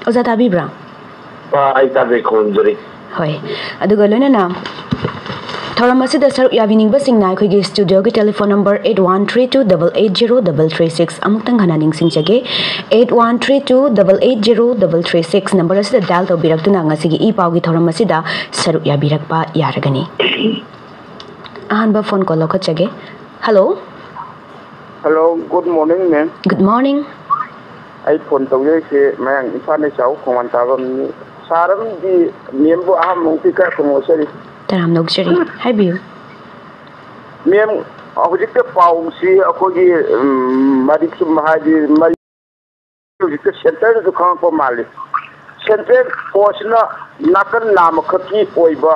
Oza tabibra? Ay tabi khonjari. Hoy. Aduga loinana Thoram asida saruk yabiningbasingna aikoigi studio ki telephone number 8132880336 amuktang hananing singjage 8132880336 number asida dial tawbiraktuna ngasigi ipawgi thoram asida saruk yabirakpa yaragani. Ahanba phone call lokachage. Hello. Hello, good morning, ma'am. Good morning. I phone tawye se mang ifane chau khongwan tabam ni saram di membu aham mungti ka khomosari. Taram nogshari. Habiu. Mem hojikte paumsi akogi madiksu mahadi mari hojikte center du khang po mali. Center posna nakan nam khaki oiba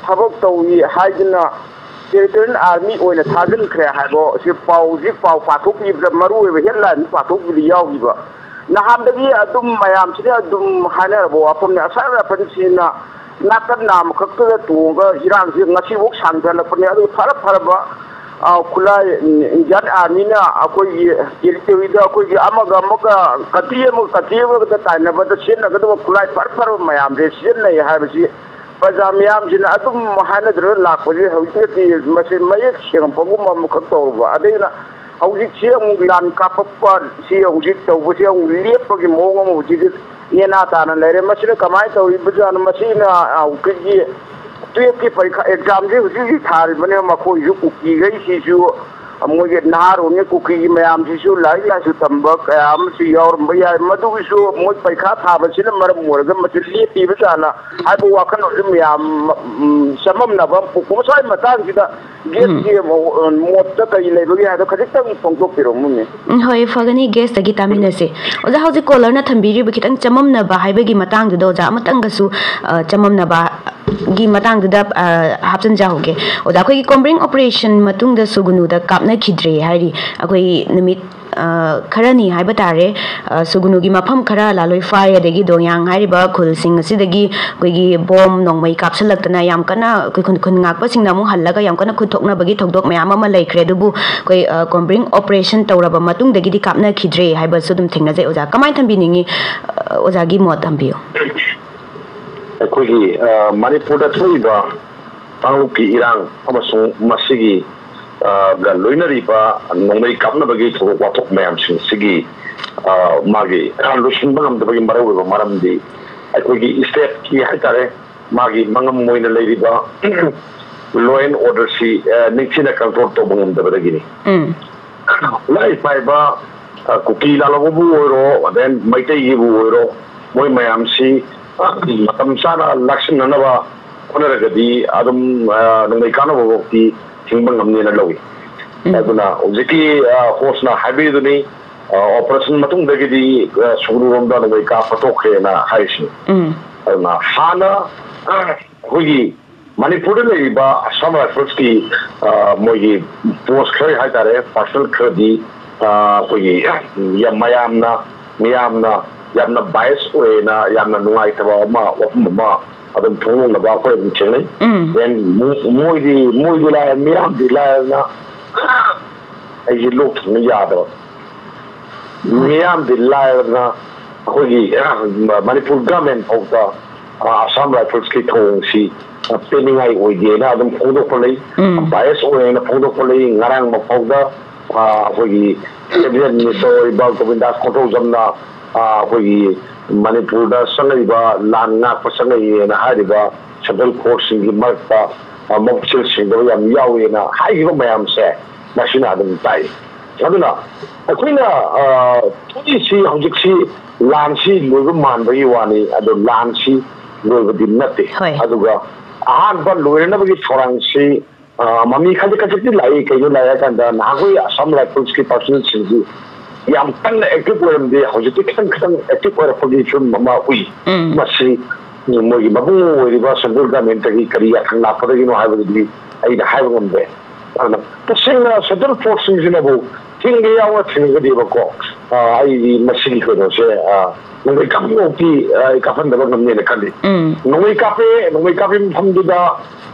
thabak tawi haidina Territorial Army oina thagan khre haibo si pauji pau pathuk ni maru we headline pathuk bi yawiba nahamdagi adum mayam sida adum hanerbo apom ne asara pansina nakan nam khakta tunga irang si ngasi wok sangdana pne adu phara khulai Indian Army na akoi territory da akoi amaga katiye da taina ba da sin na ga khulai phar mayam re sin nei haibasi Pajamyam jina atum mahana dro lakpoli hawiti mase mayek sing pagum mukha tawba adina hawji chiang lan kapappa si hawji tawbu si lepagi mongam hawji yena tana lere masine kamai tawi bujan masina awkiji tueki parikha exam ji hawji thar bane mako yu kuki gai si ju amoge nahar one kuki mayam ji su lai la su tambak am si yor maya madu su mo parikha thaba sina mar morga masli pi bajana aibu wakan mayam samam na bam ko sai matang sida get ki motta kai lebagi hado khajitang pongtok piro munne hoi fagani guest agi taminase oja hauji caller na thambiri bi kitang chamam na ba haibagi matang do ja matang gasu chamam na ba gi matang da hapsan ja hoge oda khoi combring operation matung da sugunu da kapna khidre hari akoi nimit kharani haiba tare sugunu gi mafam khara laloi fai adegi dongyang hariba khul sing asidagi koigi bom nongmai kapsalaktana yam kana koi khun ngakpa singna mu hallaga yam kana khuthokna bagi thokdok mayam ama laikre dubu koi combring operation tawraba matung dagi di kapna khidre haiba sudum thengna jai oja kamai thambi ningi oja gi mot thambiyo Koigi Manipur da thoiba tangki irang amasung masigi ga loinari ba nongmai kapna bagi thok wathok mayam sigi magi lushin bangam da bagi maraw ba maramdi koigi state ki haitare magi mangam moina leiriba law and order si nixina control to bangam da bagini lai pai ba kuki la lo bu oro then maitai gi bu oro moi mayam si matam sana lakshan na ba onaragadi adum nongmai kana bo ti hingbang amne na lawi aduna ojiki force na habi duni operation matung dagidi sugru romda nongmai ka patok na haishi aduna hana hogi Manipur le ba Assam Rifles ki mogi post khari haitare personal khadi hogi yamayamna yamna bias oina yamna nungai taba ma wapma adum thong na ba ko chele then moi la miram di la na ai lok ni ya do miram di la na ko gi Manipur government of the Assam Rifles ki thong si pending ai oi de na adum photo ko lei bias oina photo ko lei ngarang ma phawda ko gi civilian ni to ba Govindas control jamna koigi Manipur da sangai lan na pasangai na hariba central court singi marta mokchil singi yam yawi na haiba mayam se machine adum tai aduna akoina tuni si hojiksi lan si loiba man bagi wani adu lan si loiba din nate aduga ahan ba loirna bagi thorang si mami khadi khadi lai kayo lai kanda nagoi Assam Rifles ki personal singi yam tan active oram de hojiti khang active or position mama ui masi moi babu riba central government ki kariya khangna padagi no haibadi ai da haibam be ana to singa central forces in abu tinga yawa tinga de ko ꯑꯩꯒꯤ ꯃꯁꯤꯒꯤ ꯀꯩꯅꯣꯁꯦ ꯅꯣꯡꯃꯩ ꯀꯥꯞꯄꯤ ꯀꯥꯞꯍꯟꯗꯕ ꯉꯝꯅꯦꯅ ꯈꯜꯂꯤ ꯅꯣꯡꯃꯩ ꯀꯥꯞꯄꯤ ꯃꯐꯝꯗꯨꯗ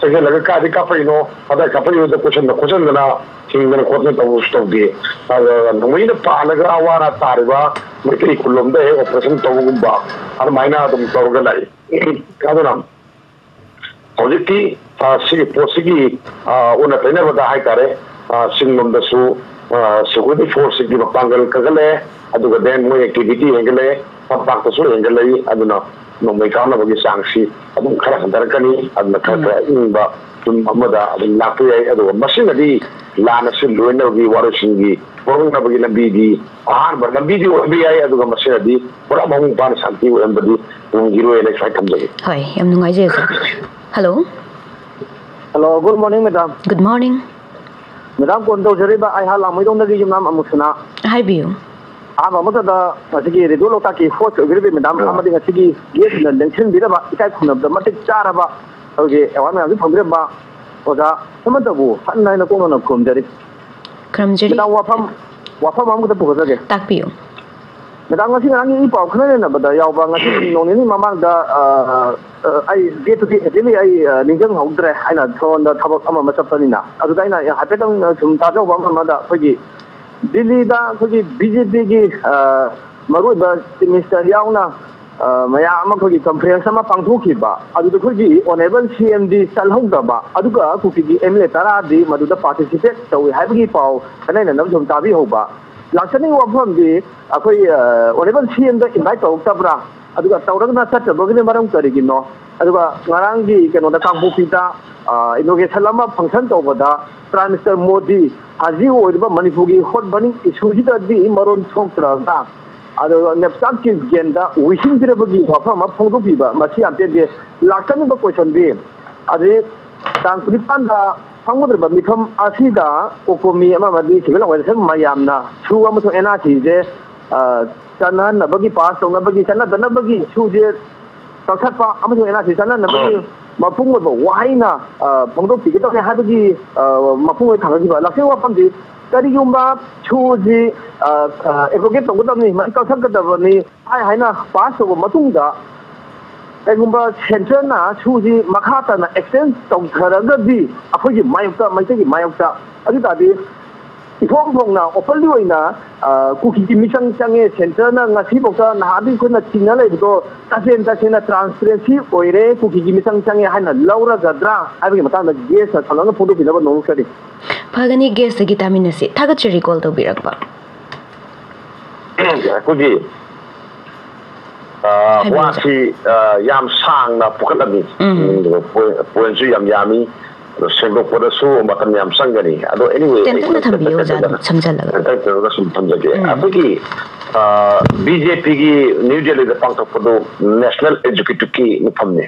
ꯆꯪꯁꯤꯜꯂꯒ ꯀꯥꯏꯗꯩ ꯀꯥꯞꯄꯛꯏꯅꯣ ꯑꯗꯥꯏ ꯀꯥꯞꯄꯛꯏꯕꯗ ꯈꯣꯠꯆꯟꯗꯅ ꯊꯤꯡꯗꯅ ꯈꯣꯠꯇꯅ ꯇꯧꯕꯁꯨ ꯇꯧꯗꯦ ꯅꯣꯡꯃꯩꯅ ꯄꯥꯜꯂꯒ ꯑꯋꯥ ꯑꯅꯥ ꯇꯥꯔꯤꯕ ꯃꯩꯇꯩ ꯈꯨꯜꯂꯣꯝꯗ ꯍꯦꯛ ꯑꯣꯄꯔꯦꯁꯟ ꯇꯧꯕꯒꯨꯝꯕ ꯑꯗꯨꯃꯥꯏꯅ ꯑꯗꯨꯝ ꯇꯧꯔꯒ ꯂꯥꯛꯏ ꯑꯗꯨꯅ ꯍꯧꯖꯤꯛꯇꯤ ꯁꯤꯒꯤ ꯄꯣꯠꯁꯤꯒꯤ ꯑꯣꯟꯅ ꯇꯩꯅꯕꯗ ꯍꯥꯏꯇꯥꯔꯦ ꯆꯤꯡꯂꯣꯝꯗꯁꯨ ꯁꯦꯀ꯭ꯌꯨꯔꯤꯇꯤ ꯐꯣꯔꯁꯁꯤꯡꯒꯤ ꯃꯄꯥꯡꯒꯜ ꯀꯟꯒꯠꯂꯛꯑꯦ ꯑꯗꯨꯒ ꯗꯦꯟ ꯃꯣꯏ ꯑꯦꯛꯇꯤꯚꯤꯇꯤ ꯍꯦꯟꯒꯠꯂꯛꯑꯦ ꯇꯝꯄꯥꯛꯇꯁꯨ ꯍꯦꯟꯒꯠꯂꯛꯏ ꯑꯗꯨꯅ ꯅꯣꯡꯃꯩ ꯀꯥꯞꯅꯕꯒꯤ ꯆꯥꯡꯁꯤ ꯑꯗꯨꯝ ꯈꯔ ꯍꯟꯊꯔꯛꯀꯅꯤ ꯑꯗꯨꯅ ꯈꯔ ꯏꯪꯕ ꯌꯨꯝ ꯑꯃꯗ ꯑꯗꯨꯝ ꯂꯥꯛꯄ ꯌꯥꯏ ꯑꯗꯨꯒ ꯃꯁꯤꯅꯗꯤ ꯂꯥꯟꯅꯁꯨ ꯂꯣꯏꯅꯕꯒꯤ ꯋꯥꯔꯣꯏꯁꯤꯟꯒꯤ ꯄꯨꯔꯛꯅꯕꯒꯤ ꯂꯝꯕꯤꯗꯤ ꯑꯍꯥꯟꯕ ꯂꯝꯕꯤꯗꯤ ꯑꯣꯏꯕ ꯌꯥꯏ ꯑꯗꯨꯒ ꯃꯁꯤꯅꯗꯤ ꯄꯨꯔꯥ ꯃꯄꯨꯡ ꯐꯥꯅ ꯁꯥꯟꯇꯤ ꯑꯣꯏꯍꯟꯕꯗꯤ ꯉꯝꯈꯤꯔꯣꯏꯅ ꯁꯨꯃꯥꯏꯅ ꯊꯝꯖꯒꯦ ꯍꯣꯏ ꯌꯥꯝ ꯅꯨꯡꯉꯥꯏꯖꯩ sir hello good morning madam good morning madam call ꯇꯧꯖꯔꯤꯕ ꯑꯩ ꯂꯥꯡꯃꯩꯗꯣꯡꯗꯒꯤ ꯌꯨꯝꯅꯥꯝ ꯑꯃꯨꯛꯁꯅꯥ ꯍꯥꯏꯕꯤꯌꯨ ꯑꯍꯥꯟꯕ ꯑꯃꯗ ꯉꯁꯤꯒꯤ ꯔꯦꯗꯤꯑꯣ ꯂꯣꯛꯇꯥꯛꯀꯤ ꯍꯣꯁ ꯑꯣꯏꯕꯤꯔꯤꯕ ꯃꯦꯗꯥꯝ ꯑꯃꯗꯤ ꯉꯁꯤꯒꯤ ꯒꯦꯁꯅ ꯂꯦꯡꯁꯤꯟꯕꯤꯔꯕ ꯏꯀꯥꯏ ꯈꯨꯝꯅꯕꯗ ꯃꯇꯤꯛ ꯆꯥꯔꯕ ꯑꯩꯈꯣꯏꯒꯤ ꯑꯦꯋꯥꯔ ꯃꯌꯥꯝꯁꯨ ꯐꯪꯕꯤꯔꯕ ꯑꯣꯖꯥ ꯍꯦꯃꯟꯇꯕꯨ ꯍꯟꯅ ꯍꯟꯅ ꯀꯣꯛꯅꯅ ꯈꯨꯔꯨꯝꯖꯔꯤ ꯃꯦꯗꯥꯝ ꯋꯥꯐꯝ ꯑꯃꯈꯛꯇ ꯄꯨꯈꯠꯆꯒꯦ ꯇꯥꯛꯄꯤꯌꯨ ꯃꯦꯗꯥꯝ ꯉꯁꯤ ꯉꯔꯥꯡꯒꯤ ꯏ ꯄꯥꯎ ꯈꯟꯅꯅꯕꯗ ꯌꯥꯎꯕ ꯉꯁꯤ ꯅꯣꯡ ꯅꯤꯅꯤ ꯃꯃꯥꯡꯗ ꯑꯩ ꯗꯦꯠꯇꯨꯗꯤ ꯑꯦꯛꯖꯦꯛꯂꯤ ꯑꯩ ꯅꯤꯡꯁꯤꯡꯍꯧꯗ꯭ꯔꯦ ꯑꯩꯅ ꯁꯣꯝꯗ ꯊꯕꯛ ꯑꯃ ꯆꯠꯄꯅꯤꯅ ꯑꯗꯨꯗ ꯑꯩꯅ ꯍꯥꯏꯐꯦꯠꯇꯪ ꯁꯨꯝ ꯇꯥꯖꯧꯕ ꯑꯃꯗ ꯑꯩꯈꯣꯏꯒꯤ ꯗꯤꯜꯂꯤꯗ ꯑꯩꯈꯣꯏꯒꯤ BJPꯒꯤ ꯃꯔꯨꯑꯣꯏꯕ ꯆꯤꯐ ꯃꯤꯅꯤꯁꯇꯔ ꯌꯥꯎꯅ ꯃꯌꯥꯝ ꯑꯃ ꯑꯩꯈꯣꯏꯒꯤ ꯀꯟꯐꯔꯦꯟꯁ ꯑꯃ ꯄꯥꯡꯊꯣꯛꯈꯤꯕ ꯑꯗꯨꯗ ꯑꯩꯈꯣꯏꯒꯤ ꯑꯣꯅꯦꯕꯜ CMꯗꯤ ꯆꯠꯍꯧꯗꯕ ꯑꯗꯨꯒ ꯀꯨꯀꯤꯒꯤ MLA 10ꯗꯤ ꯃꯗꯨꯗ ꯄꯥꯔꯇꯤꯁꯤꯄꯦꯠ ꯇꯧꯏ ꯍꯥꯏꯕꯒꯤ ꯄꯥꯎ ꯈꯟꯅꯩꯅꯅꯕ ꯁꯨꯝ ꯇꯥꯕꯤꯍꯧꯕ ꯂꯥꯛꯆꯅꯤꯡꯕ ꯋꯥꯐꯝꯗꯤ ꯑꯩꯈꯣꯏ ꯑꯣꯅꯦꯕꯜ CMꯗ ꯏꯟꯚꯥꯏꯠ ꯇꯧꯔꯛꯇꯕ꯭ꯔꯥ ꯑꯗꯨꯒ ꯇꯧꯔꯒꯅ ꯆꯠꯇꯕꯒꯤꯅ ꯃꯔꯝ ꯀꯔꯤꯒꯤꯅꯣ ꯑꯗꯨꯒ ꯉꯔꯥꯡꯒꯤ ꯀꯩꯅꯣꯗ ꯀꯥꯡꯄꯣꯛꯄꯤꯗ ꯏꯅꯣꯒ꯭ꯔꯦꯁꯟ ꯑꯃ ꯐꯪꯁꯟ ꯇꯧꯕꯗ ꯄ꯭ꯔꯥꯏꯝ ꯃꯤꯅꯤꯁꯇꯔ ꯃꯣꯗꯤ ꯍꯧꯖꯤꯛ ꯑꯣꯏꯔꯤꯕ ꯃꯅꯤꯄꯨꯔꯒꯤ ꯍꯣꯠ ꯕꯔꯅꯤꯡ ꯏꯁꯨꯁꯤꯗꯗꯤ ꯃꯔꯣꯟ ꯊꯣꯛꯇ꯭ꯔꯒ ꯑꯗꯨꯒ ꯅꯦꯞꯁꯥꯛꯀꯤ ꯒꯦꯟꯗ ꯋꯤꯁꯤꯟꯕꯤꯔꯕꯒꯤ ꯋꯥꯐꯝ ꯑꯃ ꯐꯣꯡꯗꯣꯛꯄꯤꯕ ꯃꯁꯤ ꯌꯥꯝ ꯄꯦꯟꯗꯦ ꯂꯥꯛꯆꯅꯤꯡꯕ ꯀꯣꯏꯁꯟꯗꯤ ꯑꯗꯩ ꯇꯥꯡ 19ꯗ ꯐꯪꯒꯗꯧꯔꯤꯕ ꯃꯤꯐꯝ ꯑꯁꯤꯗ ꯀꯣꯀꯣꯃꯤ ꯑꯃꯗꯤ ꯁꯤꯚꯤꯜ ꯑꯣꯔꯒꯅꯥꯏꯖꯦꯁꯟ ꯃꯌꯥꯝꯅ ꯁꯨ ꯑꯃꯁꯨꯡ NRCꯁꯦ ꯆꯠꯅꯍꯟꯅꯕꯒꯤ ꯄꯥꯁ ꯇꯧꯅꯕꯒꯤ ꯆꯠꯅꯗꯅꯕꯒꯤ ꯁꯨꯁꯦ ꯀꯛꯊꯠꯄ ꯑꯃꯁꯨꯡ NRC ꯆꯠꯅꯅꯕꯒꯤ ꯃꯄꯨꯡ ꯑꯣꯏꯕ ꯋꯥꯍꯩꯅ ꯐꯣꯡꯗꯣꯛꯄꯤꯒꯗꯧꯅꯤ ꯍꯥꯏꯕꯒꯤ ꯃꯄꯨꯡ ꯑꯣꯏꯅ ꯊꯝꯖꯈꯤꯕ ꯂꯥꯛꯆꯅꯤꯡꯕ ꯋꯥꯐꯝꯗꯤ ꯀꯔꯤꯒꯨꯝꯕ ꯁꯨꯁꯤ ꯑꯦꯗꯚꯣꯀꯦꯠ ꯇꯧꯒꯗꯕꯅꯤ ꯀꯛꯊꯠꯀꯗꯕꯅꯤ ꯍꯥꯏꯅ ꯄꯥꯁ ꯇꯧꯕ ꯃꯇꯨꯡꯗ ꯀꯩꯒꯨꯝꯕ ꯁꯦꯟꯇꯔꯅ ꯁꯨꯁꯤ ꯃꯈꯥ ꯇꯥꯅ ꯑꯦꯛꯁꯇꯦꯟ ꯇꯧꯊꯔꯒꯗꯤ ꯑꯩꯈꯣꯏꯒꯤ ꯃꯥꯌꯣꯛꯇ ꯃꯩꯇꯩꯒꯤ ꯃꯥꯌꯣꯛꯇ ꯑꯗꯨ ꯇꯥꯔꯗꯤ ꯏꯐꯣꯡ ꯐꯣꯡꯅ ꯑꯣꯄꯟꯂꯤ ꯑꯣꯏꯅ ꯀꯨꯀꯤꯒꯤ ꯃꯤꯆꯪ ꯆꯪꯉꯦ ꯁꯦꯟꯇꯔꯅ ꯉꯁꯤꯐꯥꯎꯗ ꯅꯍꯥꯟꯗꯤ ꯑꯩꯈꯣꯏꯅ ꯆꯤꯡꯅ ꯂꯩꯕꯗꯣ ꯇꯁꯦꯡꯅ ꯇ꯭ꯔꯥꯟꯁꯄꯦꯔꯦꯟꯁꯤ ꯑꯣꯏꯔꯦ ꯀꯨꯀꯤꯒꯤ ꯃꯤꯆꯪ ꯆꯪꯉꯦ ꯍꯥꯏꯅ ꯂꯧꯔꯒꯗ꯭ꯔꯥ ꯍꯥꯏꯕꯒꯤ ꯃꯇꯥꯡꯗ ꯒꯦꯁꯅ ꯊꯧꯔꯥꯡꯅ ꯐꯣꯡꯗꯣꯛꯄꯤꯅꯕ ꯅꯣꯡꯃꯁꯤ ꯐꯒꯅꯤ ꯒꯦꯁꯇꯒꯤ ꯇꯥꯃꯤꯟꯅꯁꯤ ꯊꯥꯒꯠꯆꯔꯤ ꯀꯣꯜ ꯇꯧꯕꯤꯔꯛꯄ ꯑꯩꯈꯣꯏꯒꯤ ꯋꯥꯁꯤ ꯌꯥꯝ ꯁꯥꯡꯅ ꯄꯨꯈꯠꯂꯝꯃꯤ ꯄꯣꯏꯟꯠꯁꯨ ꯌꯥꯝ ꯌꯥꯝꯃꯤ ꯑꯗꯣ ꯁꯦꯡꯗꯣꯛꯄꯗꯁꯨ ꯃꯇꯝ ꯌꯥꯝ ꯆꯪꯒꯅꯤ ꯑꯗꯣ ꯑꯦꯅꯤꯋꯦ ꯇꯦꯟꯇꯛꯅ ꯊꯝꯕꯤꯌꯨ ꯑꯣꯖꯥ ꯁꯝꯖꯜꯂꯒ ꯁꯨꯝ ꯊꯝꯖꯒꯦ ꯑꯩꯈꯣꯏꯒꯤ BJPꯒꯤ ꯅ꯭ꯌꯨ ꯗꯦꯜꯂꯤꯗ ꯄꯥꯡꯊꯣꯛꯄꯗꯣ ꯅꯦꯁꯅꯦꯜ ꯑꯦꯛꯖꯤꯀ꯭ꯌꯨꯇꯤꯚꯀꯤ ꯃꯤꯐꯝꯅꯤ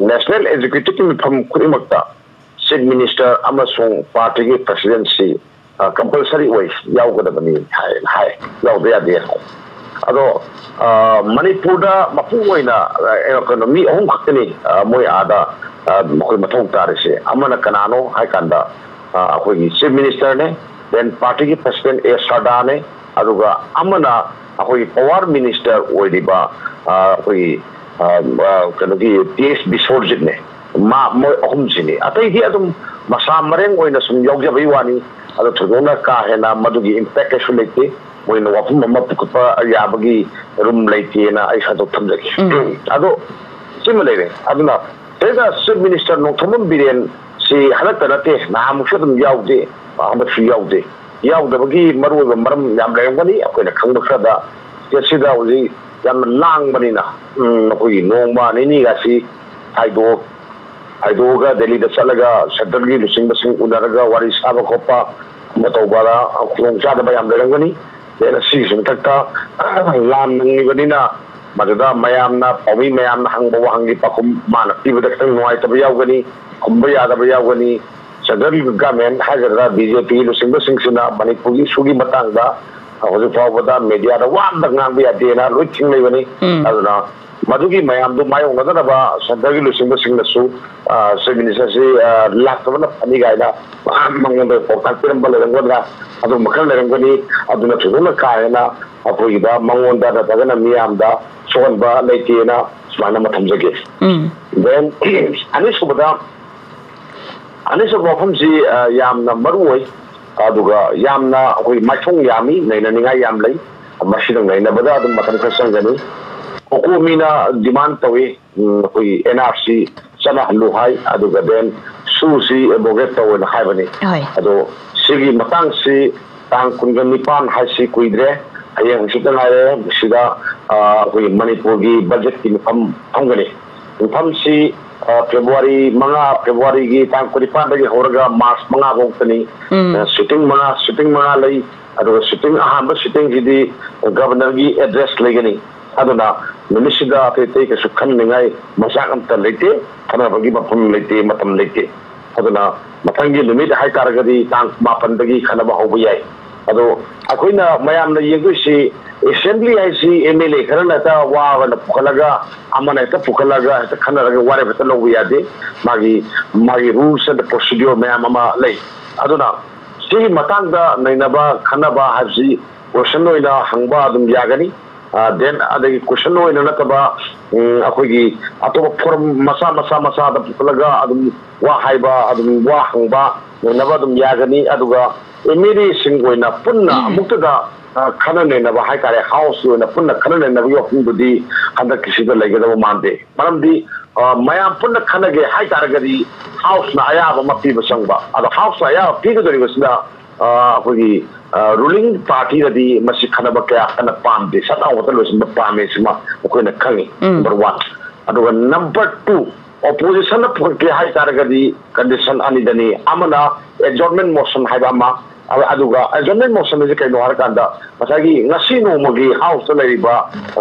ꯅꯦꯁꯅꯦꯜ ꯑꯦꯛꯖꯤꯀ꯭ꯌꯨꯇꯤꯚꯀꯤ ꯃꯤꯐꯝ ꯈꯨꯗꯤꯡꯃꯛꯇ ꯆꯤꯐ ꯃꯤꯅꯤꯁꯇꯔ ꯑꯃꯁꯨꯡ ꯄꯥꯔꯇꯤꯒꯤ ꯄ꯭ꯔꯁꯤꯗꯦꯟꯁꯤ ꯀꯝꯄꯜꯁꯔꯤ ꯑꯣꯏ ꯌꯥꯎꯒꯗꯕꯅꯤ ꯍꯥꯏ ꯌꯥꯎꯕ ꯌꯥꯗꯦ ꯍꯥꯏ ꯑꯗꯣ ꯃꯅꯤꯄꯨꯔꯗ ꯃꯄꯨꯡ ꯑꯣꯏꯅ ꯀꯩꯅꯣ ꯃꯤ 3 ꯈꯛꯇꯅꯤ ꯃꯣꯏ ꯑꯥꯗ ꯃꯈꯣꯏ ꯃꯊꯧ ꯇꯥꯔꯤꯁꯦ ꯑꯃꯅ ꯀꯅꯥꯅꯣ ꯍꯥꯏ ꯀꯥꯟꯗ ꯑꯩꯈꯣꯏꯒꯤ ꯆꯤꯐ ꯃꯤꯅꯤꯁꯇꯔꯅꯦ ꯗꯦꯟ ꯄꯥꯔꯇꯤꯒꯤ ꯄ꯭ꯔꯁꯤꯗꯦꯟ ꯁꯔꯗꯥꯅꯦ ꯑꯗꯨꯒ ꯑꯃꯅ ꯑꯩꯈꯣꯏꯒꯤ ꯄꯋꯥꯔ ꯃꯤꯅꯤꯁꯇꯔ ꯑꯣꯏꯔꯤꯕ ꯑꯩꯈꯣꯏꯒꯤ ꯀꯩꯅꯣꯒꯤ TS ꯕꯤꯁꯣꯔꯖꯤꯠꯅꯦ ꯃꯣꯏ 3ꯁꯤꯅꯤ ꯑꯇꯩꯗꯤ ꯑꯗꯨꯝ ꯃꯁꯥ ꯃꯔꯦꯡ ꯑꯣꯏꯅ ꯁꯨꯝ ꯌꯥꯎꯖꯕꯩ ꯋꯥꯅꯤ ꯑꯗꯣ ꯊꯣꯏꯗꯣꯛꯅ ꯀꯥ ꯍꯦꯟꯅ ꯃꯗꯨꯒꯤ ꯏꯝꯄꯦꯛ ꯀꯩꯁꯨ ꯂꯩꯇꯦ ꯃꯣꯏꯅ ꯋꯥꯐꯝ ꯑꯃ ꯄꯨꯈꯠꯄ ꯌꯥꯕꯒꯤ ꯔꯨꯝ ꯂꯩꯇꯦꯅ ꯑꯩ ꯁꯟꯗꯣꯛ ꯊꯝꯖꯒꯦ ꯑꯗꯣ ꯁꯤꯃ ꯂꯩꯔꯦ ꯑꯗꯨꯅ ꯁꯤꯗ ꯆꯤꯐ ꯃꯤꯅꯤꯁꯇꯔ ꯅꯣꯡꯊꯣꯝꯕꯝ ꯕꯤꯔꯦꯟ ꯁꯤ ꯍꯟꯗꯛꯇ ꯅꯠꯇꯦ ꯅꯍꯥꯟꯃꯨꯛꯁꯨ ꯑꯗꯨꯝ ꯌꯥꯎꯗꯦ ꯍꯟꯗꯛꯁꯨ ꯌꯥꯎꯗꯕꯒꯤ ꯃꯔꯨꯑꯣꯏꯕ ꯃꯔꯝ ꯌꯥꯝ ꯂꯩꯔꯝꯒꯅꯤ ꯑꯩꯈꯣꯏꯅ ꯈꯪꯕ ꯈꯔꯗ ꯁꯤꯗ ꯍꯧꯖꯤꯛ ꯌꯥꯝꯅ ꯂꯥꯡꯕꯅꯤꯅ ꯑꯩꯈꯣꯏꯒꯤ ꯅꯣꯡꯃ ꯅꯤꯅꯤꯒꯁꯤ ꯍꯥꯏꯗꯣꯛꯑꯒ ꯗꯦꯜꯂꯤꯗ ꯆꯠꯂꯒ ꯁꯦꯟꯇ꯭ꯔꯦꯜꯒꯤ ꯂꯨꯆꯤꯡꯕꯁꯤꯡ ꯎꯅꯔꯒ ꯋꯥꯔꯤ ꯁꯥꯕ ꯈꯣꯠꯄ ꯑꯃ ꯇꯧꯕꯗ ꯈꯨꯗꯣꯡꯆꯥꯗꯕ ꯌꯥꯝ ꯂꯩꯔꯝꯒꯅꯤ ꯑꯗꯩ ꯁꯤꯒꯤꯁꯨ ꯃꯊꯛꯇ ꯂꯥꯟ ꯅꯪꯉꯤꯕꯅꯤꯅ ꯃꯗꯨꯗ ꯃꯌꯥꯝꯅ ꯄꯥꯎꯃꯤ ꯃꯌꯥꯝꯅ ꯍꯪꯕ ꯋꯥꯍꯪꯒꯤ ꯄꯥꯎꯈꯨꯝ ꯃꯥꯅ ꯄꯤꯕꯗ ꯈꯤꯇꯪ ꯅꯨꯡꯉꯥꯏꯇꯕ ꯌꯥꯎꯒꯅꯤ ꯈꯨꯝꯕ ꯌꯥꯗꯕ ꯌꯥꯎꯒꯅꯤ ꯁꯦꯟꯇ꯭ꯔꯦꯜ ꯒꯚꯔꯟꯃꯦꯟꯠ ꯍꯥꯏꯒꯗ꯭ꯔꯥ BJP ꯂꯨꯆꯤꯡꯕꯁꯤꯡꯁꯤꯅ ꯃꯅꯤꯄꯨꯔꯒꯤ ꯏꯁꯨꯒꯤ ꯃꯇꯥꯡꯗ hojik fawbada media da wanda ngam bi adena loi thinglei bani aduna madugi mayam du mayong na da ba center gi lusing da sing da su minister si laktabana pani gaida mangon da portal piram bal rangwa adu makal rangwani aduna thuna kaena apoi da mangon da da na miyam da sogan ba leitena smana mathamjage then anisubada mafam si yamna marwoi aduga yamna akoi maithong yami naina ninga yam lei masidang naina bada adum matam khasangani okumina demand tawi akoi NRC sana halu hai aduga then susi boget tawi na haibani ado sigi matang si tang kungan nipan hai si kuidre ayang sitang ai sida akoi Manipur gi budget ki famgani si February gi tang kuripan lagi horga March mga gongtani shooting mga lay ado shooting ahamba shooting gidi governor gi address legani aduna minisida te ke sukhan ningai masak amta lete kana bagi mapum lete matam lete aduna matangi limit hai targadi tang mapan dagi khana ba hobu yai ado akoina mayam na yengu si assembly ai si MLA karana ta wa na pukalaga amana ta pukalaga ta khanaraga ware bata lobu yade magi rules and procedure mayam ama lei aduna si matang da nainaba khanaba haji question oina hangba adum yagani then adagi question oina nataba akoigi atoba form masa da pukalaga adum wa haiba adum wa hangba nainaba adum yagani aduga MLA sing oina punna amukta da khana ne na ba hai kare house na punna khana ne na yo pungudi handa kisi da lege da mande maramdi mayam punna khana ge hai kare gadi house na aya ba mapi basangba ada house aya pi ga dori wasna akogi ruling party da di masi khana ba kya kana pam de sata hotel was ba pam me sima ko na khangi number 1 ado number 2 opposition na ke hai kare gadi condition ani dani amana adjournment motion hai ba ma aduga adjournment motion is kai no har kanda masagi ngasi no mogi house lai ba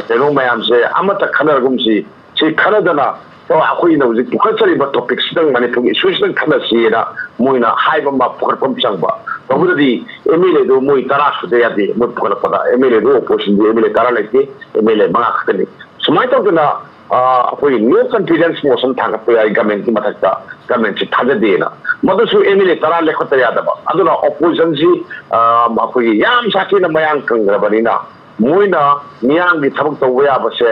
tero mayam se amata khanar gum si khanadana to akoi no ji pukhachari ba topics dang mane pung issues dang khana si na moina haiba ma pukhar pam changba tobudi MLA do moi tara su de yadi mo pukhar pada MLA do opposition de MLA tara leke MLA ma khatani sumai to na akoi no confidence motion thanga pe ai government ki mathakta government chi thaja de na madusu MLA tara lekhota yadaba aduna opposition ji akoi yam saki na mayang kangrabani na moina miyang gi thabak tawba ya base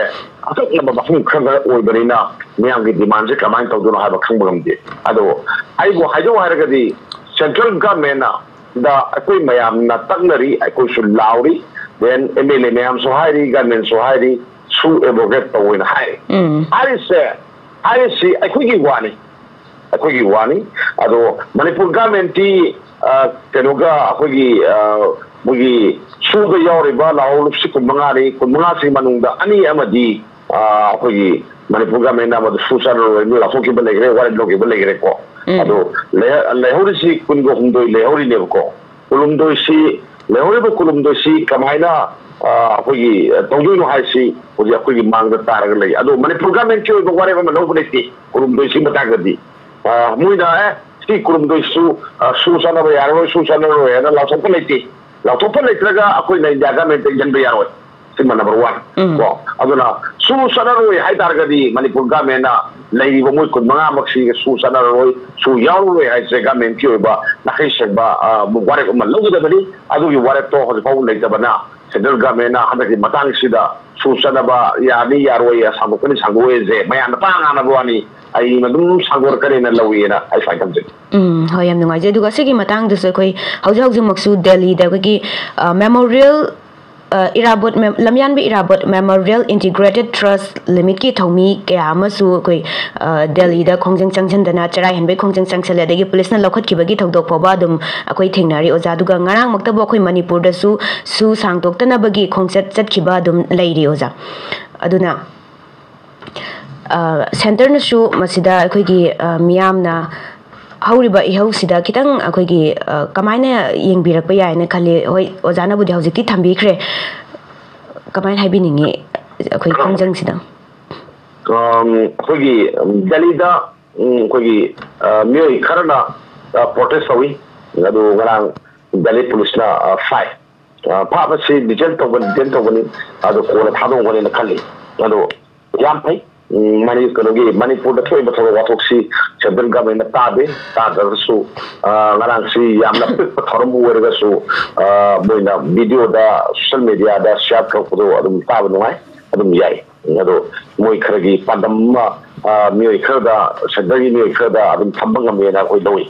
atak na ba khung khanga oibani na miyang gi demand je kamai tawduna ha ba khungbam de ado ai bo haijo haraga di central government na da akoi mayam na taknari akoi su lauri then MLA mayam so hairi government so hairi su eboget tawina hai ai se akoi gi wani ado Manipur government ti kenoga akoi gi mugi suga yauri ba law lupsi kumangari si manungda ani amadi akoi Manipur government na madu susar ro ni la foki ba legre wale loki ba legre ko ado lehori si kungo humdoi lehori ne ko kulumdoi si lehori ba kulumdoi si kamaina akoi tongdoi no hai si oji akoi mangda taraga lei ado Manipur government choi ba ware ba no buneti kulumdoi si matagadi muida si kulumdoi su sana ba yaro su sana ro na la sopa leti la topa letraga akoi na jaga maintain jan be yaro simma number 1 ko aduna su sana ro hai targadi Manipur government na lei ba moi kun manga maksi su sana ro su yaro ro hai se government ki ba na kai se ba ware ko malu da bani adu gi ware to ho ba lei da bana central government na handa ki matang sida su sana ba ya ni yaro ya samu kun sango je mayan pa ngana bwani ai madum sangor kare na lawina ai fai kam je hoi yam ngai je duga sigi matang du se koi hauji maksu Delhi da ki memorial Irabot Lamyan bi Irabot Memorial Integrated Trust Limit ki thomi kya amasu koi Delhi da khongjang changchan dana charai henbe khongjang changsale dagi police na lokhat ki bagi thokdok phoba dum akoi thengnari oja duga ngarang makta bo khoi Manipur da su sangtok tana bagi khongchat chat khiba dum leiri oja aduna center na su masida akoi gi miyamna hauriba ihausidा kitang akoi gi kamaina yengbirak pa yaina khale hoi ojana budi haujiki thambikre kamaina haibiningi akoi kongjang sida akoi gi Delhi da akoi gi mioi kharana protest hawi adu ngarang Delhi police na 5 ꯐꯥꯕꯁꯤ detail ꯇꯧꯒꯅꯤ ꯑꯗꯣ ꯀꯣꯟꯅ ꯊꯥꯗꯣꯛꯒꯅꯤꯅ ꯈꯜꯂꯤ ꯑꯗꯣ ꯌꯥꯝ ꯐꯩ ꯀꯩꯅꯣꯒꯤ ꯃꯅꯤꯄꯨꯔꯗ ꯊꯣꯛꯏꯕ ꯊꯧꯗꯣꯛ ꯋꯥꯊꯣꯛꯁꯤ ꯁꯦꯟꯇ꯭ꯔꯦꯜ ꯒꯚꯔꯟꯃꯦꯟꯠꯅ ꯇꯥꯗ꯭ꯔꯒꯁꯨ ꯉꯔꯥꯡꯁꯤ ꯌꯥꯝꯅ ꯄꯤꯛꯄ ꯊꯧꯔꯝ ꯑꯣꯏꯔꯒꯁꯨ ꯃꯣꯏꯅ ꯚꯤꯗꯤꯑꯣꯗ ꯁꯣꯁꯤꯌꯦꯜ ꯃꯤꯗꯤꯌꯥꯗ ꯁꯤꯌꯥꯔ ꯇꯧꯔꯛꯄꯗꯣ ꯑꯗꯨꯝ ꯇꯥꯕ ꯅꯨꯡꯉꯥꯏ ꯑꯗꯨꯝ ꯌꯥꯏ ꯑꯗꯣ ꯃꯣꯏ ꯈꯔꯒꯤ ꯄꯥꯟꯗꯝ ꯑꯃ ꯃꯤꯑꯣꯏ ꯈꯔꯗ ꯁꯦꯟꯇꯔꯒꯤ ꯃꯤꯑꯣꯏ ꯈꯔꯗ ꯑꯗꯨꯝ ꯊꯝꯕ ꯉꯝꯃꯦꯅ ꯑꯩꯈꯣꯏ ꯂꯧꯏ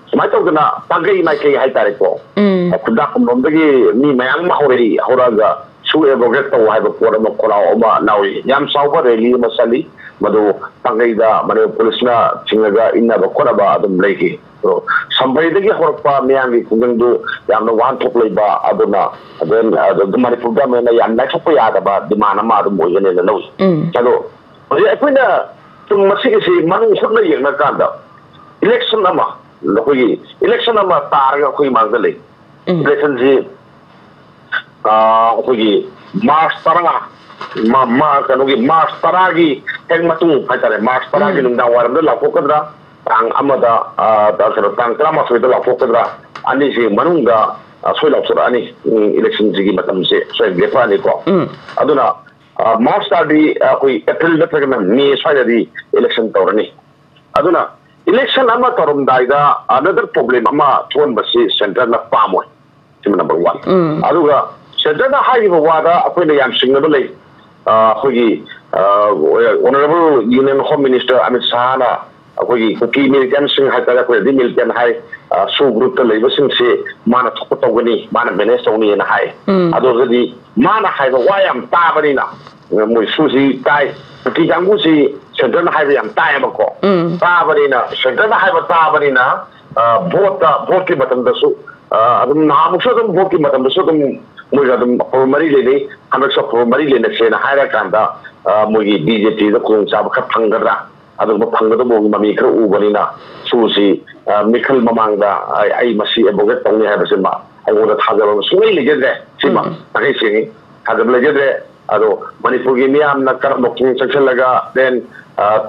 ꯁꯨꯃꯥꯏꯅ ꯇꯧꯗꯅ ꯄꯥꯡꯒꯩ ꯃꯥꯏꯀꯩ ꯍꯥꯏꯇꯥꯔꯦꯀꯣ ꯈꯨꯟꯗꯥꯐꯝꯂꯣꯝꯗꯒꯤ ꯃꯤ ꯃꯌꯥꯝ ꯑꯃ ꯍꯧꯔꯛꯑꯒ ꯁꯨ ꯑꯦꯕꯣꯒꯦꯠ ꯇꯧ ꯍꯥꯏꯕ ꯄꯣꯠ ꯑꯃ ꯈꯣꯜꯂꯥꯎ ꯑꯃ ꯂꯥꯎꯏ ꯌꯥꯝ ꯆꯥꯎꯕ ꯔꯦꯂꯤ ꯑꯃ ꯆꯠꯂꯤ ꯃꯗꯨ ꯄꯥꯡꯒꯩꯗ ꯃꯅꯤꯄꯨꯔ ꯄꯨꯂꯤꯁꯅ ꯆꯤꯡꯉꯒ ꯏꯟꯅꯕ ꯈꯣꯠꯅꯕ ꯑꯗꯨꯝ ꯂꯩꯈꯤ ꯑꯗꯣ ꯁꯝꯕꯩꯗꯒꯤ ꯍꯧꯔꯛꯄ ꯃꯤꯌꯥꯝꯒꯤ ꯈꯣꯡꯖꯪꯗꯨ ꯌꯥꯝꯅ ꯋꯥꯍꯟꯊꯣꯛ ꯂꯩꯕ ꯑꯗꯨꯅ ꯃꯅꯤꯄꯨꯔ ꯒꯚꯔꯟꯃꯦꯟꯠꯅ ꯌꯥꯝ ꯂꯥꯏꯊꯣꯛꯄ ꯌꯥꯗꯕ ꯗꯤꯃꯥꯟ ꯑꯃ ꯑꯗꯨꯝ ꯑꯣꯏꯒꯅꯦꯅ ꯂꯧꯏ ꯑꯗꯣ ꯍꯧꯖꯤꯛ ꯑꯩꯈꯣꯏꯅ ꯃꯁꯤꯒꯤꯁꯤ ꯃꯅꯨꯡ ꯍꯨꯠꯅ ꯌꯦꯡꯅꯀꯥꯟꯗ इलेक्शन इलेक्शन तारगा अखोई मांगदा लई इलेक्शन जी मार्च 10 कनोगी मार्च 10 की हेग मतुंग हाइतारे मार्च 10 की नुंदा वारम लाफोकद्रा तांग अमदा तांग 13 लाफोकद्रा अनि से मनुंगा सोय लाफसरानी इलेक्शन जी की मतम से सोय लेफानी को अदुना मार्च 10 अखोई अप्रैल नत्रगना मे सोयदी इलेक्शन तौरनी अदुना इलेक्शन अमा तौरमदाइदा अनदर प्रॉब्लम अमा थोनबसी सेंटर ना पामोय सिम नंबर 1 अदुगा सेंटर ना हाइबो वादा अखोइना याम सिंगनबो लई अखोगी honourable union home minister Amit Shah ना अखोगी कुकी मिलिटेंट सिंह हाइतारा अखोई दि मिलिटेंट हाइ सु ग्रुप ता लैबो सिंग से माना थोक तौगनी माना मैनेज तौनी ना हाइ अदोगदी माना हाइबो वा याम ताबनिना मोय सुसी ताइ कुकी कांगुसी सेंटर ना हाइबो याम तायबको ताबनिना सेंटर ना हाइबो ताबनिना vote की मतम दसु अदुम नामुसु अदुम vote की मतम दसु अदुम मोय अदुम फॉर्मरी लेने हमें सब फॉर्मरी लेने से ना हाइरा कांदा मोगी बीजेपी द खुंग चाब ख फंगदरा अदुम फंगदो मोगी ममी खर उबनिना सुसी मिखल ममांगदा आई मसी एबोगे तौनी हाइबसे मा आइगोदा थाजब सुनै लेजेद्रे सिमा ताकै सिंगी थाजब लेजेद्रे अदो मणिपुर की मियाम न करम नोकिंग सेक्शन लगा देन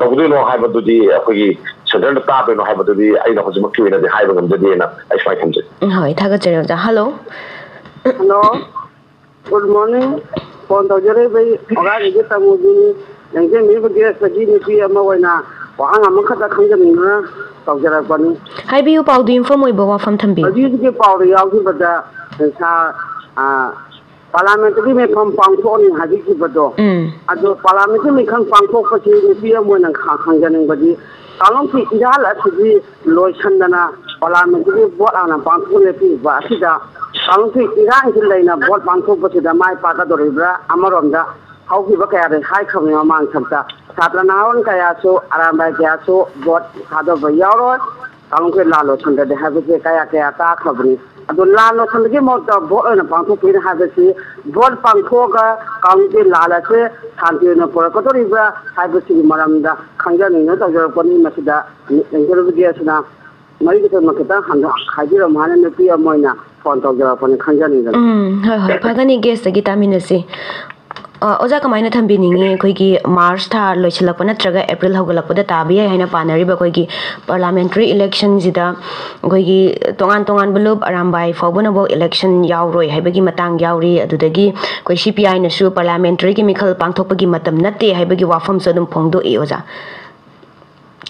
तौदुनो हाइबदुदी अखोगी सेंटर ताबेनो हाइबदुदी आइना हजम किवेना दे हाइबा गमजदेना आई स्वाइ खमजे होय थागा जरा hello hello good morning phone तौजरे भाई ओगारी के तमुदी नंगे मिब गेस सगी निपी अमा वइना वांग अमा खता खंजनिना तौजरा पनी हाइबियु पाउदु इन्फॉर्म ओइबो वाफम थंबि अजी के पाउदु यावि बदा सा पार्लियामेंट्री में फम पांगथोनी हाजि की बदो अदो पार्लियामेंट्री में खं पांगथोपसि निपी अमोना खंजनिंग बदि कालों की इजाल असि लोइसंदना पार्लियामेंट्री वोट आना पांगथोले पि बासिदा कालों की इरांग की लेना वोट पांगथोपसिदा माय पाका दोरिब्रा अमरोंदा हाउकीबा कया रे हाई खमि मांग सबता छात्र नावन कयासो आरामबाय कयासो वोट खादो यारो कालों के लालो संदे हाबे कया ता खबरी अदो लालो संदे मोत वोट न पांगथोपिन हाबेसि वोट पांगथोगा कालों के लालासे शांतिनो पोरकतोरिब्रा हाबेसि मरमदा खंजनिनो तजरपनि मसिदा इंटरव्यूगेसना मरी के मकता हंदा खाइदिरो माने नपि अमोइना फोन तजरपनि खंजनिनो होय फगनी गेस तगी तामिनसे ओजा कमाइना थंबिनिंगे अखोइगी मार्च था लोइसलप नत्रगा अप्रैल हौगलपदा ताबि हैना पानरिबा अखोइगी पार्लियामेंट्री इलेक्शन जिदा अखोइगी तोंगान तोंगान बलुब अरामबाई फौबनबो इलेक्शन यावरोय हैबगी मतंग यावरी अदुदगी कोइ सीपीआई नसु पार्लियामेंट्री की मिखल पांगथोपगी मतम नते हैबगी वाफम सदुम फोंगदो ए ओजा